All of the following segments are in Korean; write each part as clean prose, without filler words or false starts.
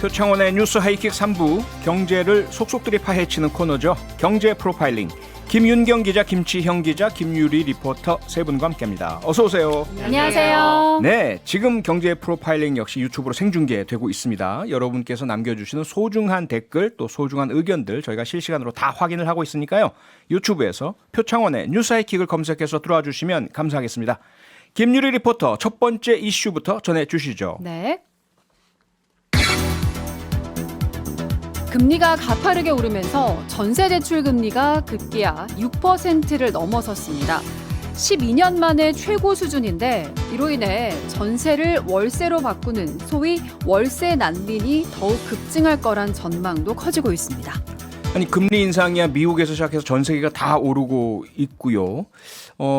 표창원의 뉴스 하이킥 3부, 경제를 속속들이 파헤치는 코너죠. 경제 프로파일링. 김윤경 기자, 김치형 기자, 김유리 리포터 세 분과 함께합니다. 어서 오세요. 안녕하세요. 네, 지금 경제 프로파일링 역시 유튜브로 생중계되고 있습니다. 여러분께서 남겨주시는 소중한 댓글 또 소중한 의견들 저희가 실시간으로 다 확인을 하고 있으니까요. 유튜브에서 표창원의 뉴스 하이킥을 검색해서 들어와 주시면 감사하겠습니다. 김유리 리포터 첫 번째 이슈부터 전해주시죠. 네. 금리가 가파르게 오르면서 전세 대출 금리가 급기야 6%를 넘어섰습니다. 12년 만에 최고 수준인데 이로 인해 전세를 월세로 바꾸는 소위 월세 난민이 더욱 급증할 거란 전망도 커지고 있습니다. 아니 금리 인상이야 미국에서 시작해서 전 세계가 다 오르고 있고요.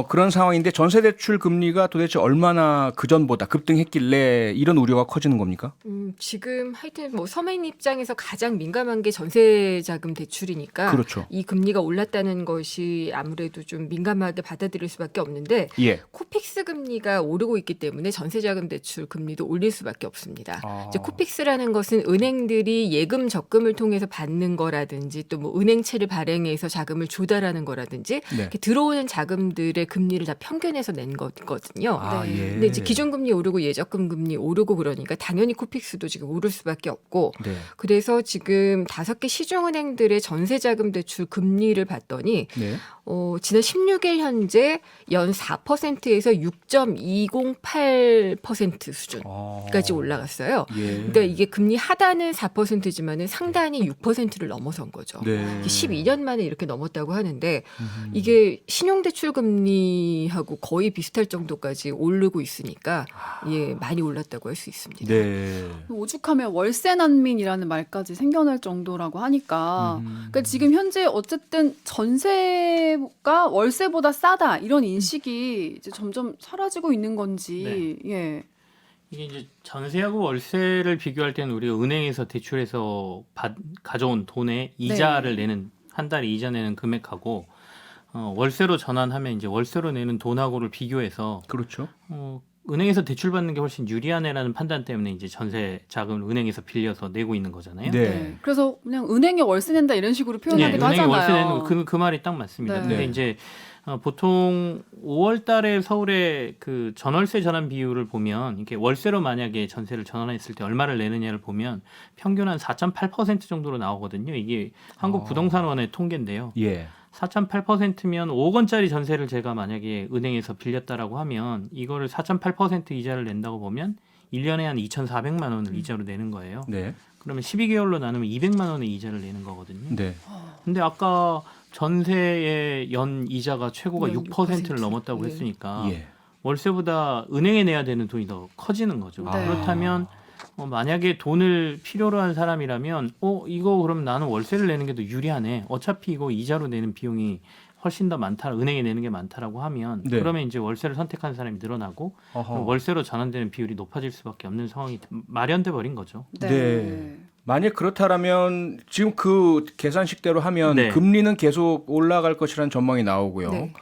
그런 상황인데 전세 대출 금리가 도대체 얼마나 그전보다 급등했길래 이런 우려가 커지는 겁니까? 지금 하여튼 뭐 서민 입장에서 가장 민감한 게 전세 자금 대출이니까 그렇죠. 이 금리가 올랐다는 것이 아무래도 좀 민감하게 받아들일 수밖에 없는데 예. 코픽스 금리가 오르고 있기 때문에 전세 자금 대출 금리도 올릴 수밖에 없습니다. 이제 코픽스라는 것은 은행들이 예금 적금을 통해서 받는 거라든지 또 뭐 은행채를 발행해서 자금을 조달하는 거라든지 네. 이렇게 들어오는 자금들의 금리를 다 평균해서 낸 거거든요. 예. 근데 이제 기준금리 오르고 예적금 금리 오르고 그러니까 당연히 코픽스도 지금 오를 수밖에 없고 네. 그래서 지금 5개 시중은행들의 전세자금 대출 금리를 봤더니 네. 지난 16일 현재 연 4%에서 6.208% 수준까지 올라갔어요. 예. 그러니까 이게 금리 하단은 4%지만은 상단이 6%를 넘어선 거죠. 네. 이게 12년 만에 이렇게 넘었다고 하는데 이게 신용대출 금리하고 거의 비슷할 정도까지 오르고 있으니까 예, 많이 올랐다고 할 수 있습니다. 네. 오죽하면 월세 난민이라는 말까지 생겨날 정도라고 하니까 그러니까 지금 현재 어쨌든 전세가 월세보다 싸다 이런 인식이 이제 점점 사라지고 있는 건지 예. 이게 이제 전세하고 월세를 비교할 때는 우리가 은행에서 대출해서 가져온 돈에 이자를 내는 한 달에 이자 내는 금액하고 월세로 전환하면 이제 월세로 내는 돈하고를 비교해서 그렇죠. 은행에서 대출 받는 게 훨씬 유리하네라는 판단 때문에 이제 전세 자금을 은행에서 빌려서 내고 있는 거잖아요. 네. 그래서 그냥 은행에 월세 낸다 이런 식으로 표현하기도 은행에 월세 하잖아요. 내는 그 말이 딱 맞습니다. 네. 근데 네. 이제 보통 5월 달에 서울의 그 전월세 전환 비율을 보면 이렇게 월세로 만약에 전세를 전환했을 때 얼마를 내느냐를 보면 평균 한 4.8% 정도로 나오거든요. 이게 한국부동산원의 통계인데요. 예. 4.8%면 5억 원짜리 전세를 제가 만약에 은행에서 빌렸다라고 하면 이거를 4.8% 이자를 낸다고 보면 1년에 한 2,400만 원을 이자로 내는 거예요. 네. 그러면 12개월로 나누면 200만 원의 이자를 내는 거거든요. 네. 근데 아까 전세의 연 이자가 최고가 연 6%를 6%. 넘었다고 예. 했으니까 예. 월세보다 은행에 내야 되는 돈이 더 커지는 거죠. 네. 그렇다면 만약에 돈을 필요로 한 사람이라면 이거 그럼 나는 월세를 내는 게 더 유리하네. 어차피 이거 이자로 내는 비용이 훨씬 더 많다. 은행에 내는 게 많다라고 하면 네. 그러면 이제 월세를 선택하는 사람이 늘어나고 어허. 월세로 전환되는 비율이 높아질 수밖에 없는 상황이 마련돼 버린 거죠. 네. 만약 그렇다면 지금 그 계산식대로 하면 네. 금리는 계속 올라갈 것이라는 전망이 나오고요. 네.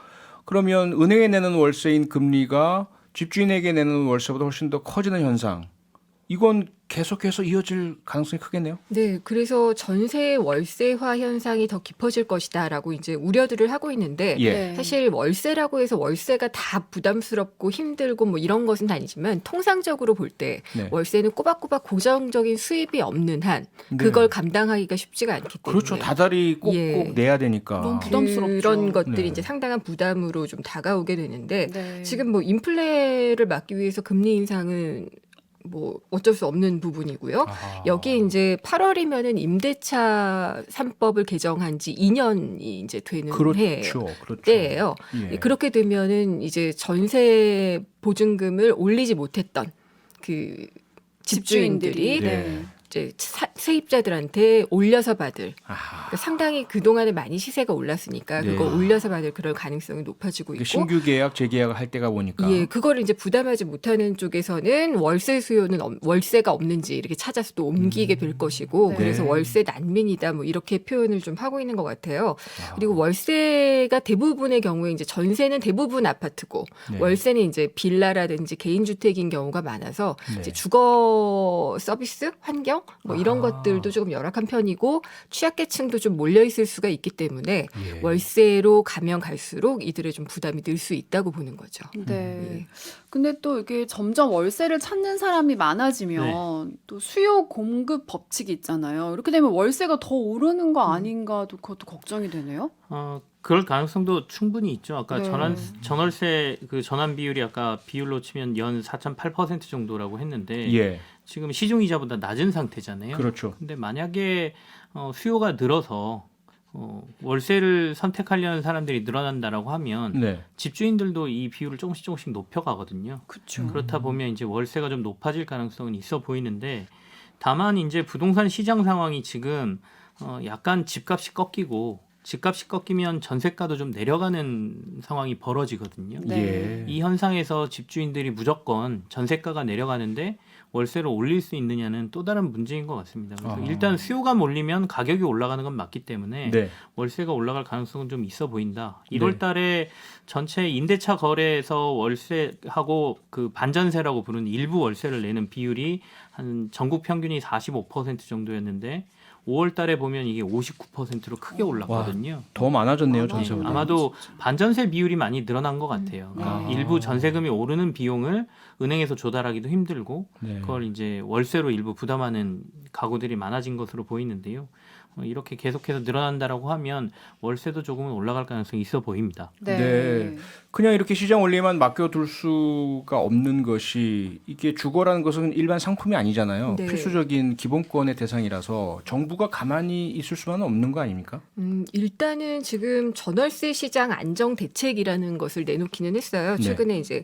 그러면 은행에 내는 월세인 금리가 집주인에게 내는 월세보다 훨씬 더 커지는 현상. 이건 계속해서 이어질 가능성이 크겠네요. 네, 그래서 전세 월세화 현상이 더 깊어질 것이다라고 이제 우려들을 하고 있는데 예. 네. 사실 월세라고 해서 월세가 다 부담스럽고 힘들고 뭐 이런 것은 아니지만 통상적으로 볼 때 네. 월세는 꼬박꼬박 고정적인 수입이 없는 한 네. 그걸 감당하기가 쉽지가 않기 때문에 그렇죠. 다달이 꼭꼭 예. 내야 되니까. 너무 부담스럽죠. 그런 것들이 네. 이제 상당한 부담으로 좀 다가오게 되는데 네. 지금 뭐 인플레를 막기 위해서 금리 인상은 뭐 어쩔 수 없는 부분이고요. 아하. 여기 이제 8월이면은 임대차 3법을 개정한 지 2년이 이제 되는 그렇죠. 그렇죠. 때예요. 예. 그렇게 되면은 이제 전세 보증금을 올리지 못했던 그 집주인들이 네. 이제 세입자들한테 올려서 받을 아하. 그러니까 상당히 그동안에 많이 시세가 올랐으니까 네. 그거 올려서 받을 그럴 가능성이 높아지고 있고 신규 계약, 재계약을 할 때가 보니까 예, 그거를 이제 부담하지 못하는 쪽에서는 월세 수요는 월세가 없는지 이렇게 찾아서 또 옮기게 될 것이고 네. 그래서 월세 난민이다 뭐 이렇게 표현을 좀 하고 있는 것 같아요. 그리고 월세가 대부분의 경우에 이제 전세는 대부분 아파트고 네. 월세는 이제 빌라라든지 개인주택인 경우가 많아서 네. 이제 주거 서비스 환경 뭐 이런 아. 것들도 조금 열악한 편이고 취약계층도 좀 몰려 있을 수가 있기 때문에 예. 월세로 가면 갈수록 이들의 좀 부담이 늘 수 있다고 보는 거죠. 네. 예. 근데 또 이게 점점 월세를 찾는 사람이 많아지면 또 수요 공급 법칙이 있잖아요. 이렇게 되면 월세가 더 오르는 거 아닌가도 그것도 걱정이 되네요. 그럴 가능성도 충분히 있죠. 아까 네. 전월세 그 전환 비율이 아까 비율로 치면 연 4.8% 정도라고 했는데 예. 지금 시중 이자보다 낮은 상태잖아요. 그렇죠. 근데 만약에 수요가 늘어서 월세를 선택하려는 사람들이 늘어난다라고 하면 네. 집주인들도 이 비율을 조금씩 높여가거든요. 그렇죠. 그렇다 보면 이제 월세가 좀 높아질 가능성은 있어 보이는데 다만 이제 부동산 시장 상황이 지금 약간 집값이 꺾이고 집값이 꺾이면 전세가도 좀 내려가는 상황이 벌어지거든요. 네. 예. 이 현상에서 집주인들이 무조건 전세가가 내려가는데 월세를 올릴 수 있느냐는 또 다른 문제인 것 같습니다. 그래서 아. 일단 수요가 몰리면 가격이 올라가는 건 맞기 때문에 네. 월세가 올라갈 가능성은 좀 있어 보인다. 네. 1월 달에 전체 임대차 거래에서 월세하고 그 반전세라고 부르는 일부 월세를 내는 비율이 한 전국 평균이 45% 정도였는데 5월 달에 보면 이게 59%로 크게 올랐거든요. 더 많아졌네요, 아, 전세보다. 네. 아마도 반전세 비율이 많이 늘어난 것 같아요. 그러니까 아. 일부 전세금이 오르는 비용을 은행에서 조달하기도 힘들고 네. 그걸 이제 월세로 일부 부담하는 가구들이 많아진 것으로 보이는데요. 이렇게 계속해서 늘어난다라고 하면 월세도 조금은 올라갈 가능성이 있어 보입니다. 네. 네. 그냥 이렇게 시장 원리에만 맡겨둘 수가 없는 것이 이게 주거라는 것은 일반 상품이 아니잖아요. 네. 필수적인 기본권의 대상이라서 정부가 가만히 있을 수만은 없는 거 아닙니까? 일단은 지금 전월세 시장 안정 대책이라는 것을 내놓기는 했어요. 네. 최근에 이제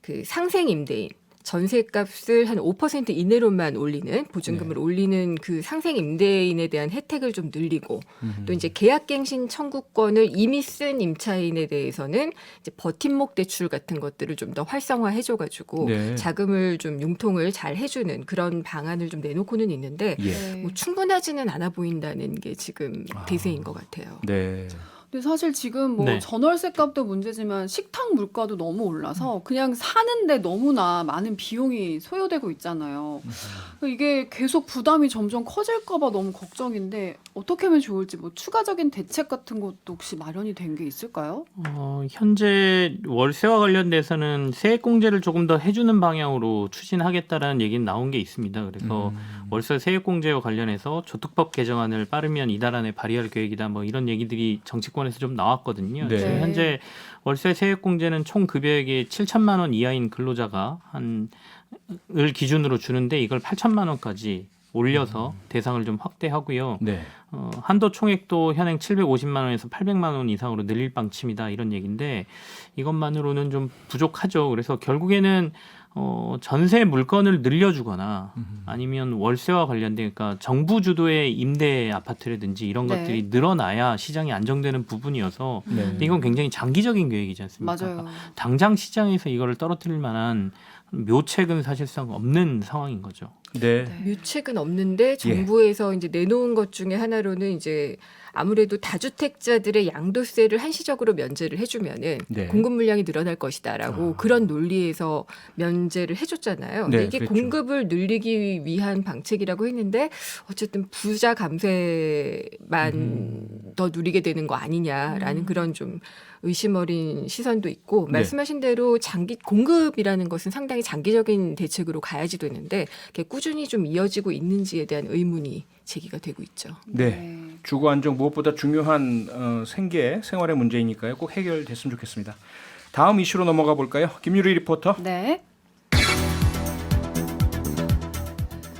그 상생 임대인 전세값을 한 5% 이내로만 올리는 보증금을 올리는 그 상생 임대인에 대한 혜택을 좀 늘리고 또 이제 계약갱신 청구권을 이미 쓴 임차인에 대해서는 이제 버팀목 대출 같은 것들을 좀 더 활성화해줘가지고 네. 자금을 좀 융통을 잘 해주는 그런 방안을 좀 내놓고는 있는데 예. 네. 뭐 충분하지는 않아 보인다는 게 지금 대세인 것 같아요. 네. 근데 사실 지금 뭐 네. 전월세 값도 문제지만 식탁 물가도 너무 올라서 그냥 사는데 너무나 많은 비용이 소요되고 있잖아요. 이게 계속 부담이 점점 커질까 봐 너무 걱정인데 어떻게 하면 좋을지 뭐 추가적인 대책 같은 것도 혹시 마련이 된 게 있을까요? 현재 월세와 관련돼서는 세액공제를 조금 더 해주는 방향으로 추진하겠다라는 얘기는 나온 게 있습니다. 그래서 월세 세액공제와 관련해서 조특법 개정안을 빠르면 이달 안에 발의할 계획이다. 뭐 이런 얘기들이 정치권에서 좀 나왔거든요. 네. 지금 현재 월세 세액공제는 총 급여액이 7천만 원 이하인 근로자가 을 기준으로 주는데 이걸 8천만 원까지 올려서 대상을 좀 확대하고요. 네. 한도 총액도 현행 750만 원에서 800만 원 이상으로 늘릴 방침이다 이런 얘기인데 이것만으로는 좀 부족하죠. 그래서 결국에는 전세 물건을 늘려주거나 아니면 월세와 관련된 그러니까 정부 주도의 임대 아파트라든지 이런 네. 것들이 늘어나야 시장이 안정되는 부분이어서 네. 근데 이건 굉장히 장기적인 계획이지 않습니까? 맞아요. 당장 시장에서 이거를 떨어뜨릴 만한 묘책은 사실상 없는 상황인 거죠. 네. 묘책은 없는데 정부에서 이제 내놓은 것 중에 하나로는 이제 아무래도 다주택자들의 양도세를 한시적으로 면제를 해주면은 네. 공급 물량이 늘어날 것이다라고 그런 논리에서 면제를 해줬잖아요. 근데 네, 이게 그랬죠. 공급을 늘리기 위한 방책이라고 했는데 어쨌든 부자 감세만 더 누리게 되는 거 아니냐라는 그런 좀 의심 어린 시선도 있고 네. 말씀하신 대로 장기 공급이라는 것은 상당히 장기적인 대책으로 가야지 되는데 그게 꾸준히 좀 이어지고 있는지에 대한 의문이 제기가 되고 있죠. 네. 주거 안정 무엇보다 중요한 생활의 문제이니까요. 꼭 해결됐으면 좋겠습니다. 다음 이슈로 넘어가 볼까요? 김유리 리포터. 네.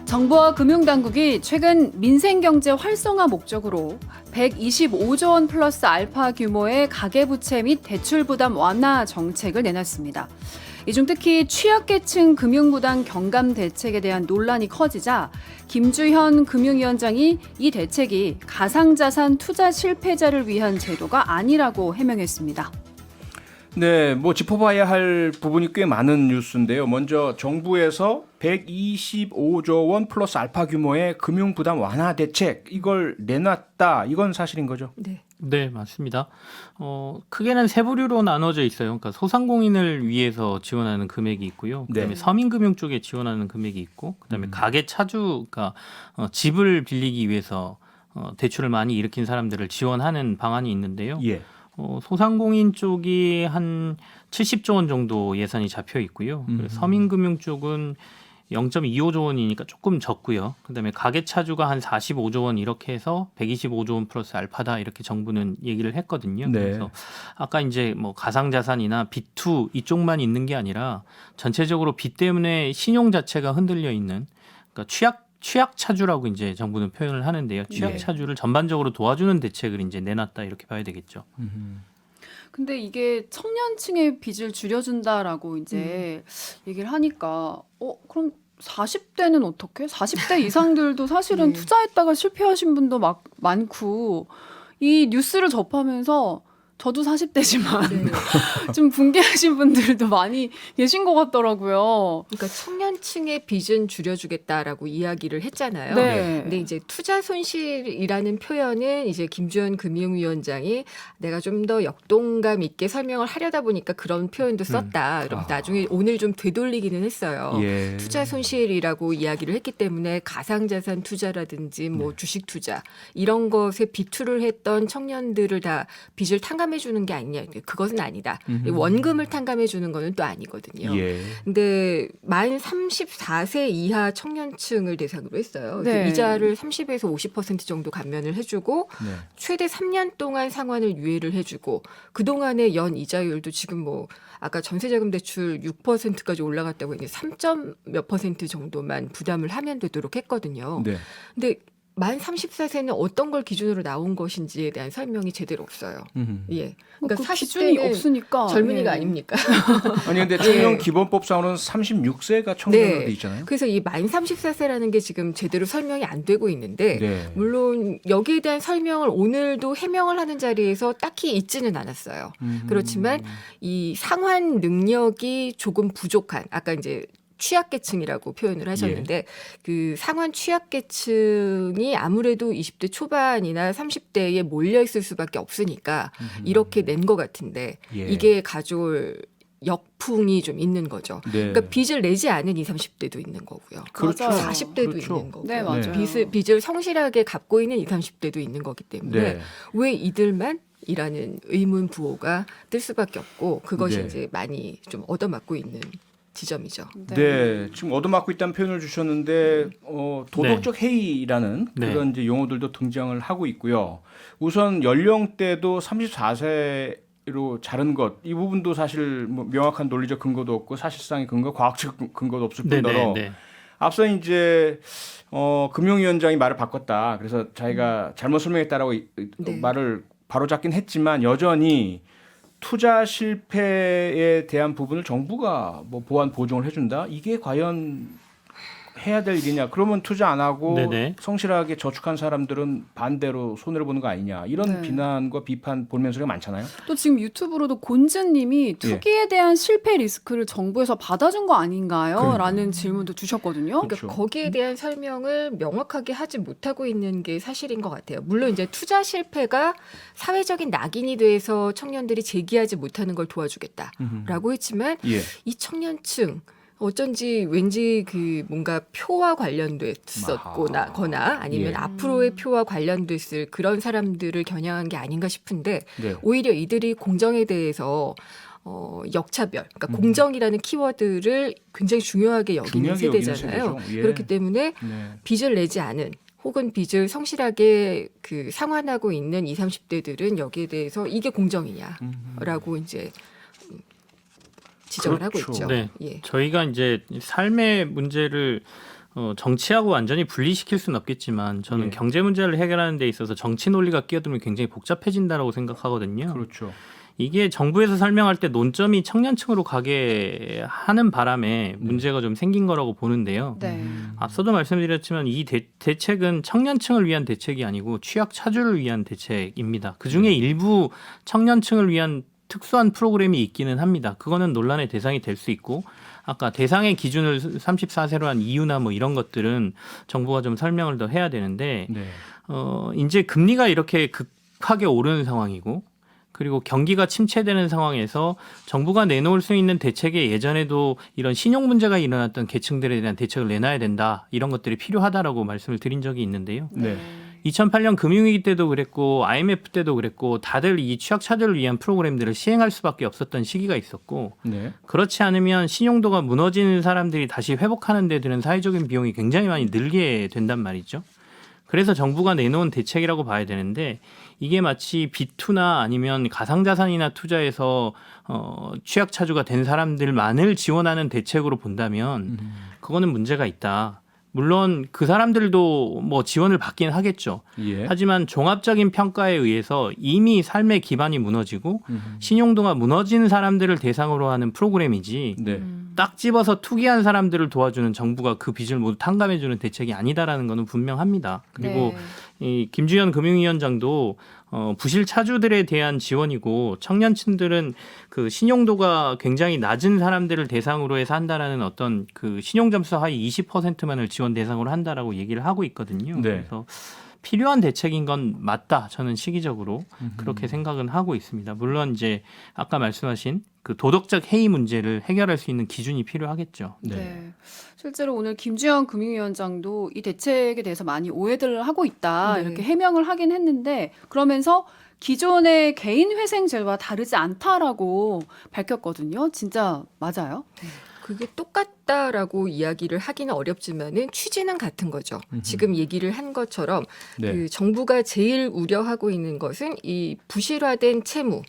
정부와 금융당국이 최근 민생경제 활성화 목적으로 125조 원 플러스 알파 규모의 가계부채 및 대출 부담 완화 정책을 내놨습니다. 이 중 특히 취약계층 금융부담 경감 대책에 대한 논란이 커지자 김주현 금융위원장이 이 대책이 가상자산 투자 실패자를 위한 제도가 아니라고 해명했습니다. 네, 뭐 짚어봐야 할 부분이 꽤 많은 뉴스인데요. 먼저 정부에서 125조 원 플러스 알파 규모의 금융 부담 완화 대책 이걸 내놨다. 이건 사실인 거죠? 네. 네, 맞습니다. 크게는 세 부류로 나눠져 있어요. 그러니까 소상공인을 위해서 지원하는 금액이 있고요. 그다음에 네. 서민금융 쪽에 지원하는 금액이 있고, 그다음에 가계 차주, 그러니까 집을 빌리기 위해서 대출을 많이 일으킨 사람들을 지원하는 방안이 있는데요. 예. 소상공인 쪽이 한 70조 원 정도 예산이 잡혀 있고요. 그래서 서민금융 쪽은 0.25조 원이니까 조금 적고요. 그다음에 가계차주가 한 45조 원 이렇게 해서 125조 원 플러스 알파다 이렇게 정부는 얘기를 했거든요. 네. 그래서 아까 이제 뭐 가상자산이나 빚투 이쪽만 있는 게 아니라 전체적으로 빚 때문에 신용 자체가 흔들려 있는 그러니까 취약 차주라고 이제 정부는 표현을 하는데요. 취약 네. 차주를 전반적으로 도와주는 대책을 이제 내놨다 이렇게 봐야 되겠죠. 근데 이게 청년층의 빚을 줄여준다라고 이제 얘기를 하니까 그럼 40대는 어떻게? 40대 이상들도 사실은 네. 투자했다가 실패하신 분도 막 많고 이 뉴스를 접하면서 저도 40대지만 좀 붕괴하신 분들도 많이 계신 것 같더라고요. 그러니까 청년층의 빚은 줄여주겠다라고 이야기를 했잖아요. 네. 근데 이제 투자 손실이라는 표현은 이제 김주현 금융위원장이 내가 좀 더 역동감 있게 설명을 하려다 보니까 그런 표현도 썼다. 그럼 나중에 오늘 좀 되돌리기는 했어요. 예. 투자 손실이라고 이야기를 했기 때문에 가상자산 투자라든지 뭐 주식 투자 이런 것에 비투를 했던 청년들을 다 빚을 탕감해 주는 게 아니냐. 그것은 아니다. 원금을 탕감해 주는 거는 또 아니거든요. 예. 근데 만 34세 이하 청년층을 대상으로 했어요. 네. 이자를 30에서 50% 정도 감면을 해주고 네. 최대 3년 동안 상환을 유예를 해주고 그동안의 연 이자율도 지금 뭐 아까 전세자금 대출 6%까지 올라갔다고 했는데 3점 몇 % 정도만 부담을 하면 되도록 했거든요. 네. 근데 만 34세는 어떤 걸 기준으로 나온 것인지에 대한 설명이 제대로 없어요. 예. 그러니까 그 40대는 기준이 없으니까 젊은이가 예. 아닙니까? 아니 근데 청년 기본법상으로는 36세가 청년으로 돼 있잖아요. 그래서 이 만 34세라는 게 지금 제대로 설명이 안 되고 있는데 네. 물론 여기에 대한 설명을 오늘도 해명을 하는 자리에서 딱히 있지는 않았어요. 그렇지만 이 상환 능력이 조금 부족한 아까 이제 취약계층이라고 표현을 하셨는데 그 상환 취약계층이 아무래도 20대 초반이나 30대에 몰려 있을 수밖에 없으니까 이렇게 낸 것 같은데 예. 이게 가져올 역풍이 좀 있는 거죠. 네. 그러니까 빚을 내지 않은 20, 30대도 있는 거고요. 그렇죠. 맞아요. 40대도 그렇죠. 있는 거고요. 네, 맞아요. 빚을 성실하게 갚고 있는 20, 30대도 있는 거기 때문에 네. 왜 이들만 이라는 의문 부호가 뜰 수밖에 없고 그것이 네. 이제 많이 좀 얻어맞고 있는 지점이죠. 네, 지금 얻어맞고 있다는 표현을 주셨는데 도덕적 해이라는 네. 그런 이제 용어들도 등장을 하고 있고요. 우선 연령대도 34세로 자른 것 이 부분도 사실 뭐 명확한 논리적 근거도 없고 사실상의 근거, 과학적 근거도 없을 뿐더러 앞서 이제 금융위원장이 말을 바꿨다. 그래서 자기가 잘못 설명했다라고 네. 말을 바로잡긴 했지만 여전히 투자 실패에 대한 부분을 정부가 뭐 보완 보증을 해준다. 이게 과연 해야 될 일이냐? 그러면 투자 안 하고 네네. 성실하게 저축한 사람들은 반대로 손해를 보는 거 아니냐? 이런 네. 비난과 비판 볼멘 소리가 많잖아요. 또 지금 유튜브로도 곤즈님이 투기에 대한 실패 리스크를 정부에서 받아준 거 아닌가요? 그러니까요. 라는 질문도 주셨거든요. 그러니까 그렇죠. 거기에 대한 설명을 명확하게 하지 못하고 있는 게 사실인 것 같아요. 물론 이제 투자 실패가 사회적인 낙인이 돼서 청년들이 제기하지 못하는 걸 도와주겠다라고 했지만 예. 이 청년층 어쩐지 왠지 그 뭔가 표와 관련됐었거나 아니면 예. 앞으로의 표와 관련됐을 그런 사람들을 겨냥한 게 아닌가 싶은데 네. 오히려 이들이 공정에 대해서 역차별, 그러니까 공정이라는 키워드를 굉장히 중요하게 여기는 중요하게 여기는 세대잖아요. 세대죠. 예. 그렇기 때문에 네. 빚을 내지 않은 혹은 빚을 성실하게 그 상환하고 있는 20, 30대들은 여기에 대해서 이게 공정이냐라고 이제 지적을 그렇죠. 하고 있죠. 네. 예. 저희가 이제 삶의 문제를 정치하고 완전히 분리시킬 수는 없겠지만 저는 예. 경제 문제를 해결하는 데 있어서 정치 논리가 끼어들면 굉장히 복잡해진다라고 생각하거든요. 그렇죠. 이게 정부에서 설명할 때 논점이 청년층으로 가게 하는 바람에 문제가 좀 생긴 거라고 보는데요. 네. 앞서도 말씀드렸지만 이 대책은 청년층을 위한 대책이 아니고 취약 차주를 위한 대책입니다. 그중에 일부 청년층을 위한 특수한 프로그램이 있기는 합니다. 그거는 논란의 대상이 될 수 있고 아까 대상의 기준을 34세로 한 이유나 뭐 이런 것들은 정부가 좀 설명을 더 해야 되는데 네. 이제 금리가 이렇게 급하게 오르는 상황이고 그리고 경기가 침체되는 상황에서 정부가 내놓을 수 있는 대책에 예전에도 이런 신용 문제가 일어났던 계층들에 대한 대책을 내놔야 된다. 이런 것들이 필요하다라고 말씀을 드린 적이 있는데요. 네. 2008년 금융위기 때도 그랬고 IMF 때도 그랬고 다들 이 취약차들을 위한 프로그램들을 시행할 수밖에 없었던 시기가 있었고 네. 그렇지 않으면 신용도가 무너지는 사람들이 다시 회복하는 데 드는 사회적인 비용이 굉장히 많이 늘게 된단 말이죠. 그래서 정부가 내놓은 대책이라고 봐야 되는데 이게 마치 B2나 아니면 가상자산이나 투자해서 취약차주가 된 사람들만을 지원하는 대책으로 본다면 그거는 문제가 있다. 물론 그 사람들도 뭐 지원을 받긴 하겠죠. 예. 하지만 종합적인 평가에 의해서 이미 삶의 기반이 무너지고 신용도가 무너진 사람들을 대상으로 하는 프로그램이지 네. 딱 집어서 투기한 사람들을 도와주는 정부가 그 빚을 모두 탕감해주는 대책이 아니다라는 것은 분명합니다. 그리고 이 김주현 금융위원장도 부실 차주들에 대한 지원이고 청년층들은 그 신용도가 굉장히 낮은 사람들을 대상으로 해서 한다라는 어떤 그 신용점수 하위 20%만을 지원 대상으로 한다라고 얘기를 하고 있거든요. 네. 그래서 필요한 대책인 건 맞다. 저는 시기적으로 그렇게 생각은 하고 있습니다. 물론 이제 아까 말씀하신 그 도덕적 해이 문제를 해결할 수 있는 기준이 필요하겠죠. 네. 네. 실제로 오늘 김주현 금융위원장도 이 대책에 대해서 많이 오해들을 하고 있다 네. 이렇게 해명을 하긴 했는데 그러면서 기존의 개인회생제와 다르지 않다라고 밝혔거든요. 진짜 맞아요? 그게 똑같다라고 이야기를 하기는 어렵지만은 취지는 같은 거죠. 지금 얘기를 한 것처럼 네. 그 정부가 제일 우려하고 있는 것은 이 부실화된 채무.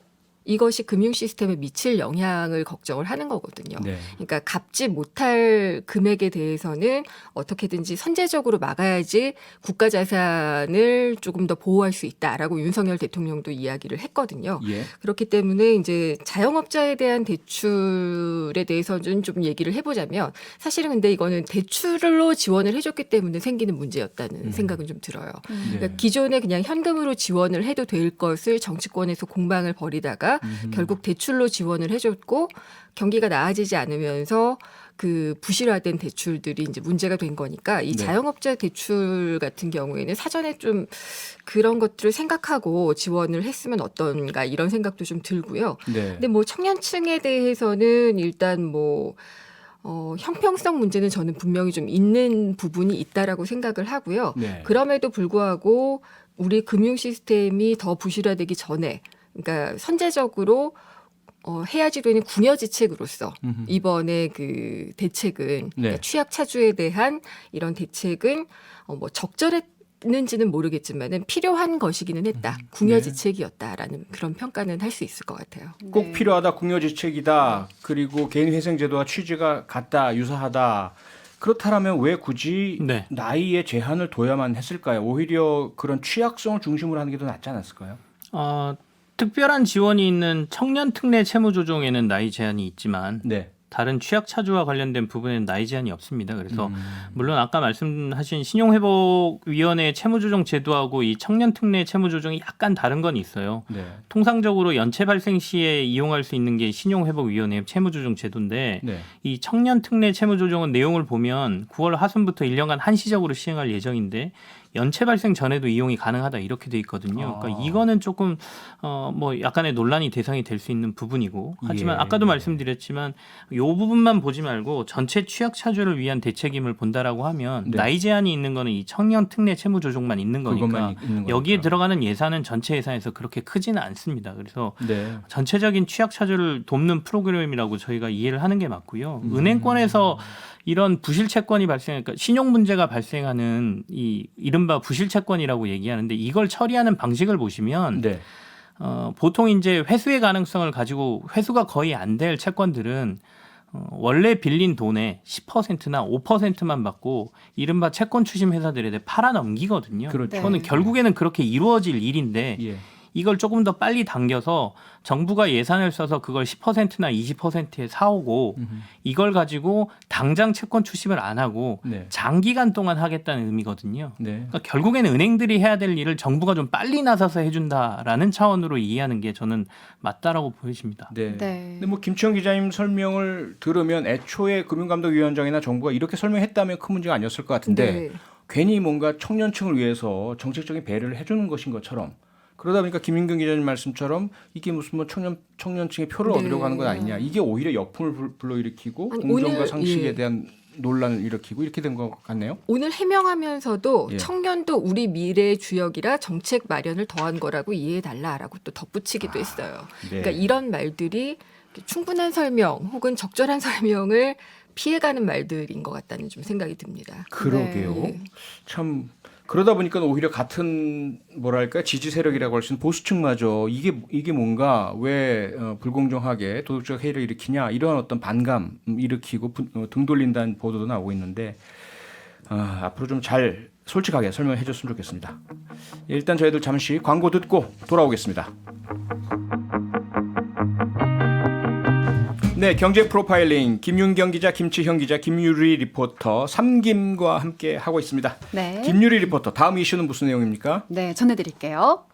이것이 금융 시스템에 미칠 영향을 걱정을 하는 거거든요. 네. 그러니까 갚지 못할 금액에 대해서는 어떻게든지 선제적으로 막아야지 국가 자산을 조금 더 보호할 수 있다라고 윤석열 대통령도 이야기를 했거든요. 예. 그렇기 때문에 이제 자영업자에 대한 대출에 대해서는 좀 얘기를 해보자면 사실은 근데 이거는 대출로 지원을 해줬기 때문에 생기는 문제였다는 생각은 좀 들어요. 네. 그러니까 기존에 그냥 현금으로 지원을 해도 될 것을 정치권에서 공방을 벌이다가 결국 대출로 지원을 해줬고 경기가 나아지지 않으면서 그 부실화된 대출들이 이제 문제가 된 거니까 이 네. 자영업자 대출 같은 경우에는 사전에 좀 그런 것들을 생각하고 지원을 했으면 어떤가 이런 생각도 좀 들고요. 네. 근데 뭐 청년층에 대해서는 일단 뭐 형평성 문제는 저는 분명히 좀 있는 부분이 있다라고 생각을 하고요. 네. 그럼에도 불구하고 우리 금융 시스템이 더 부실화되기 전에 그러니까 선제적으로 해야지 되는 궁여지책으로서 이번에 그 대책은 그러니까 취약 차주에 대한 이런 대책은 뭐 적절했는지는 모르겠지만은 필요한 것이기는 했다. 궁여지책이었다라는 그런 평가는 할 수 있을 것 같아요. 꼭 네. 필요하다, 궁여지책이다. 그리고 개인회생제도와 취지가 같다, 유사하다. 그렇다면 왜 굳이 네. 나이에 제한을 둬야만 했을까요? 오히려 그런 취약성을 중심으로 하는 게 더 낫지 않았을까요? 특별한 지원이 있는 청년 특례 채무 조정에는 나이 제한이 있지만 네. 다른 취약 차주와 관련된 부분에는 나이 제한이 없습니다. 그래서 물론 아까 말씀하신 신용회복위원회 채무조정 제도하고 이 청년 특례 채무조정이 약간 다른 건 있어요. 네. 통상적으로 연체 발생 시에 이용할 수 있는 게 신용회복위원회 채무조정 제도인데 네. 이 청년 특례 채무조정은 내용을 보면 9월 하순부터 1년간 한시적으로 시행할 예정인데 연체 발생 전에도 이용이 가능하다 이렇게 돼 있거든요. 그러니까 이거는 조금 뭐 약간의 논란이 대상이 될 수 있는 부분이고 하지만 예. 아까도 말씀드렸지만 이 부분만 보지 말고 전체 취약 차주를 위한 대책임을 본다라고 하면 네. 나이 제한이 있는 거는 이 청년 특례 채무 조정만 있는 거니까 그것만 있는 여기에 거니까. 들어가는 예산은 전체 예산에서 그렇게 크지는 않습니다. 그래서 네. 전체적인 취약 차주를 돕는 프로그램이라고 저희가 이해를 하는 게 맞고요. 은행권에서 이런 부실 채권이 발생하니까 신용 문제가 발생하는 이 이른바 부실 채권이라고 얘기하는데 이걸 처리하는 방식을 보시면 네. 보통 이제 회수의 가능성을 가지고 회수가 거의 안 될 채권들은 원래 빌린 돈의 10%나 5%만 받고 이른바 채권 추심 회사들에 대해 팔아 넘기거든요. 그렇죠. 네. 그거는 결국에는 그렇게 이루어질 일인데 예. 이걸 조금 더 빨리 당겨서 정부가 예산을 써서 그걸 10%나 20%에 사오고 이걸 가지고 당장 채권出심을 안 하고 네. 장기간 동안 하겠다는 의미거든요. 네. 그러니까 결국에는 은행들이 해야 될 일을 정부가 좀 빨리 나서서 해준다라는 차원으로 이해하는 게 저는 맞다라고 보여집니다. 네. 네. 근데 뭐 김치영 기자님 설명을 들으면 애초에 금융감독위원장이나 정부가 이렇게 설명했다면 큰 문제가 아니었을 것 같은데 네. 괜히 뭔가 청년층을 위해서 정책적인 배려를 해주는 것인 것처럼 그러다 보니까 김인경 기자님 말씀처럼 이게 무슨 뭐 청년층의 표를 네. 얻으려고 하는 건 아니냐. 이게 오히려 역풍을 불러일으키고 아니, 공정과 오늘, 상식에 예. 대한 논란을 일으키고 이렇게 된 것 같네요. 오늘 해명하면서도 예. 청년도 우리 미래의 주역이라 정책 마련을 더한 거라고 이해해달라라고 또 덧붙이기도 했어요. 네. 그러니까 이런 말들이 충분한 설명 혹은 적절한 설명을 피해가는 말들인 것 같다는 좀 생각이 듭니다. 그러게요. 네. 참 그러다 보니까 오히려 같은 뭐랄까 지지 세력이라고 할 수 있는 보수층마저 이게 뭔가 왜 불공정하게 도덕적 해이를 일으키냐 이런 어떤 반감 일으키고 등 돌린다는 보도도 나오고 있는데 앞으로 좀 잘 솔직하게 설명해 줬으면 좋겠습니다. 일단 저희들 잠시 광고 듣고 돌아오겠습니다. 네, 경제 프로파일링 김윤경 기자, 김치형 기자, 김유리 리포터, 삼김과 함께 하고 있습니다. 네. 김유리 리포터, 다음 이슈는 무슨 내용입니까? 네, 전해드릴게요.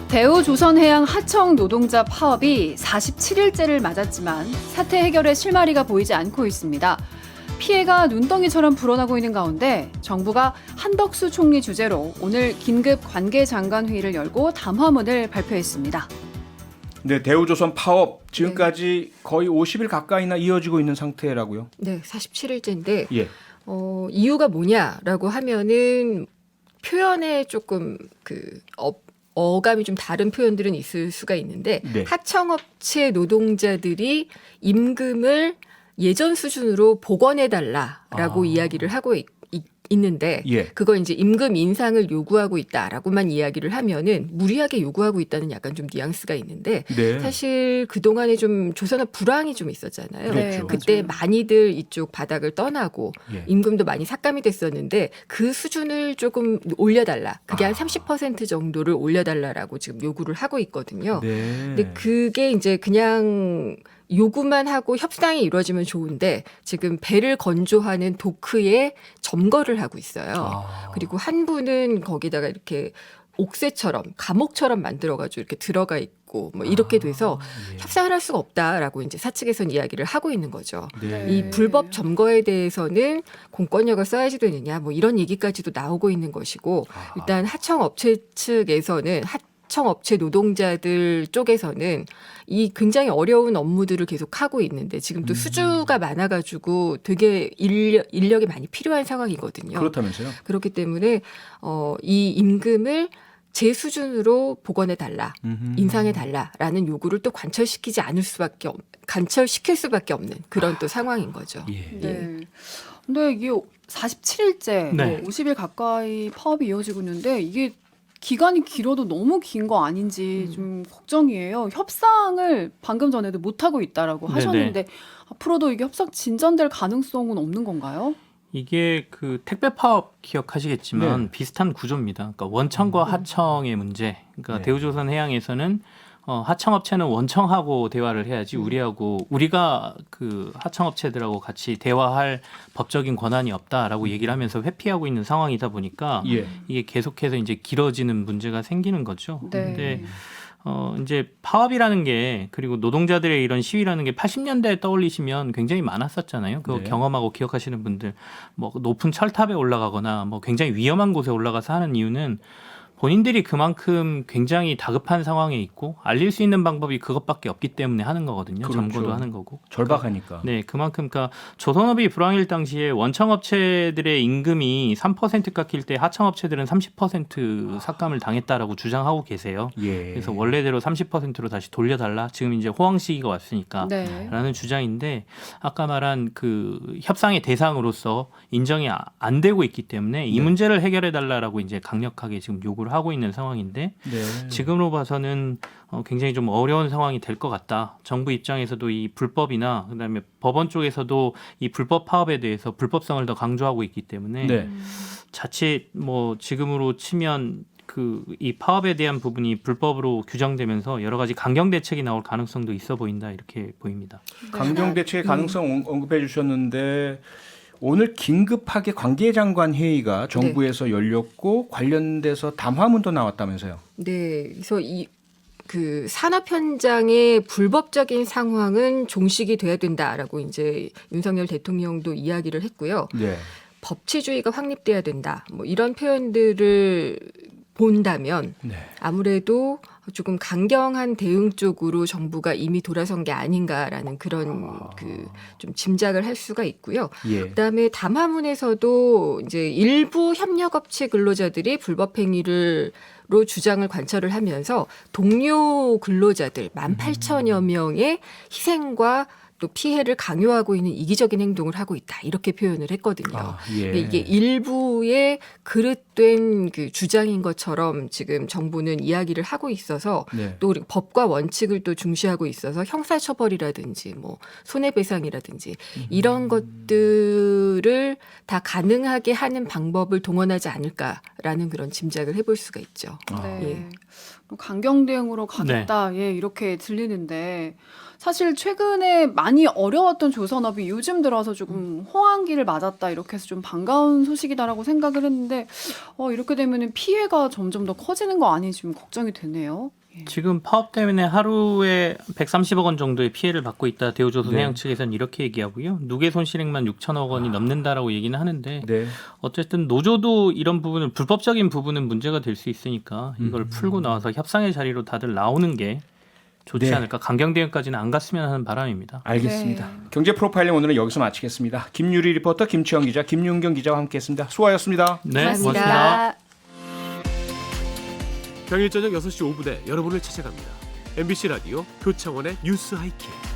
대우조선해양 하청 노동자 파업이 47일째를 맞았지만 사태 해결의 실마리가 보이지 않고 있습니다. 피해가 눈덩이처럼 불어나고 있는 가운데 정부가 한덕수 총리 주재로 오늘 긴급 관계장관 회의를 열고 담화문을 발표했습니다. 네, 대우조선 파업 지금까지 거의 50일 가까이나 이어지고 있는 상태라고요. 네, 47일째인데 예. 이유가 뭐냐라고 하면은 표현에 조금 어감이 좀 다른 표현들은 있을 수가 있는데 네. 하청업체 노동자들이 임금을 예전 수준으로 복원해달라라고 이야기를 하고 있는데 예. 그걸 이제 임금 인상을 요구하고 있다라고만 이야기를 하면은 무리하게 요구하고 있다는 약간 좀 뉘앙스가 있는데 네. 사실 그동안에 좀 조선업 불황이 좀 있었잖아요. 그렇죠. 그때 맞아요. 많이들 이쪽 바닥을 떠나고 예. 임금도 많이 삭감이 됐었는데 그 수준을 조금 올려달라. 그게 한 30% 정도를 올려달라라고 지금 요구를 하고 있거든요. 네. 근데 그게 이제 그냥 요구만 하고 협상이 이루어지면 좋은데 지금 배를 건조하는 도크에 점거를 하고 있어요. 그리고 한 분은 거기다가 이렇게 옥새처럼 감옥처럼 만들어가지고 이렇게 들어가 있고 뭐 이렇게 돼서 예. 협상을 할 수가 없다라고 이제 사측에서는 이야기를 하고 있는 거죠. 네. 이 불법 점거에 대해서는 공권력을 써야지 되느냐 뭐 이런 얘기까지도 나오고 있는 것이고 일단 하청업체 측에서는 하청업체 노동자들 쪽에서는 이 굉장히 어려운 업무들을 계속 하고 있는데 지금 또 수주가 많아가지고 되게 인력이 많이 필요한 상황이거든요. 그렇다면서요? 그렇기 때문에 이 임금을 제 수준으로 복원해달라, 인상해달라라는 요구를 또 관철시킬 수밖에 없는 그런 또 상황인 거죠. 예. 네. 근데 이게 47일째, 네. 50일 가까이 파업이 이어지고 있는데 이게 기간이 길어도 너무 긴 거 아닌지 좀 걱정이에요. 협상을 방금 전에도 못 하고 있다라고 네네. 하셨는데 앞으로도 이게 협상 진전될 가능성은 없는 건가요? 이게 그 택배 파업 기억하시겠지만 네. 비슷한 구조입니다. 그러니까 원청과 하청의 문제. 그러니까 네. 대우조선 해양에서는 하청업체는 원청하고 대화를 해야지 우리가 그 하청업체들하고 같이 대화할 법적인 권한이 없다라고 얘기를 하면서 회피하고 있는 상황이다 보니까 예. 이게 계속해서 이제 길어지는 문제가 생기는 거죠. 네. 근데 이제 파업이라는 게 그리고 노동자들의 이런 시위라는 게 80년대에 떠올리시면 굉장히 많았었잖아요. 그거 네. 경험하고 기억하시는 분들 뭐 높은 철탑에 올라가거나 뭐 굉장히 위험한 곳에 올라가서 하는 이유는 본인들이 그만큼 굉장히 다급한 상황에 있고 알릴 수 있는 방법이 그것밖에 없기 때문에 하는 거거든요. 그렇죠. 점거도 하는 거고. 절박하니까. 네, 그만큼 그러니까 조선업이 불황일 당시에 원청업체들의 임금이 3% 깎일 때 하청업체들은 30% 삭감을 당했다라고 주장하고 계세요. 예. 그래서 원래대로 30%로 다시 돌려달라. 지금 이제 호황 시기가 왔으니까. 네. 라는 주장인데 아까 말한 그 협상의 대상으로서 인정이 안 되고 있기 때문에 이 네. 문제를 해결해 달라라고 이제 강력하게 지금 요구를 요구를 하고 있는 상황인데 네. 지금으로 봐서는 굉장히 좀 어려운 상황이 될 것 같다. 정부 입장에서도 이 불법이나 그다음에 법원 쪽에서도 이 불법 파업에 대해서 불법성을 더 강조하고 있기 때문에 네. 자칫 뭐 지금으로 치면 이 파업에 대한 부분이 불법으로 규정되면서 여러 가지 강경 대책이 나올 가능성도 있어 보인다 이렇게 보입니다. 강경 대책의 가능성 언급해 주셨는데 오늘 긴급하게 관계장관 회의가 정부에서 열렸고 관련돼서 담화문도 나왔다면서요. 네, 그래서 그 산업 현장의 불법적인 상황은 종식이 돼야 된다라고 이제 윤석열 대통령도 이야기를 했고요. 네. 법치주의가 확립돼야 된다. 뭐 이런 표현들을 본다면 네. 아무래도 조금 강경한 대응 쪽으로 정부가 이미 돌아선 게 아닌가라는 그런 좀 짐작을 할 수가 있고요. 예. 그다음에 담화문에서도 이제 일부 협력업체 근로자들이 불법 행위로 주장을 관철을 하면서 동료 근로자들 18,000여 명의 희생과 또 피해를 강요하고 있는 이기적인 행동을 하고 있다 이렇게 표현을 했거든요. 예. 이게 일부의 그릇된 그 주장인 것처럼 지금 정부는 이야기를 하고 있어서 네. 또 법과 원칙을 또 중시하고 있어서 형사처벌이라든지 뭐 손해배상이라든지 이런 것들을 다 가능하게 하는 방법을 동원하지 않을까라는 그런 짐작을 해볼 수가 있죠. 네. 예. 강경 대응으로 가겠다. 예, 이렇게 들리는데 사실 최근에 많이 어려웠던 조선업이 요즘 들어서 조금 호황기를 맞았다 이렇게 해서 좀 반가운 소식이다라고 생각을 했는데 이렇게 되면 피해가 점점 더 커지는 거 아닌지 좀 걱정이 되네요. 예. 지금 파업 때문에 하루에 130억 원 정도의 피해를 받고 있다. 대우조선해양 네. 측에서는 이렇게 얘기하고요. 누계 손실액만 6천억 원이 넘는다라고 얘기는 하는데 네. 어쨌든 노조도 이런 부분을 불법적인 부분은 문제가 될 수 있으니까 이걸 풀고 나와서 협상의 자리로 다들 나오는 게 좋지 네. 않을까. 강경 대응까지는 안 갔으면 하는 바람입니다. 알겠습니다. 네. 경제 프로파일링 오늘은 여기서 마치겠습니다. 김유리 리포터, 김치영 기자, 김윤경 기자와 함께했습니다. 수고하셨습니다. 네, 고맙습니다. 평일 저녁 6시 5분에 여러분을 찾아갑니다. MBC 라디오 표창원의 뉴스 하이킥.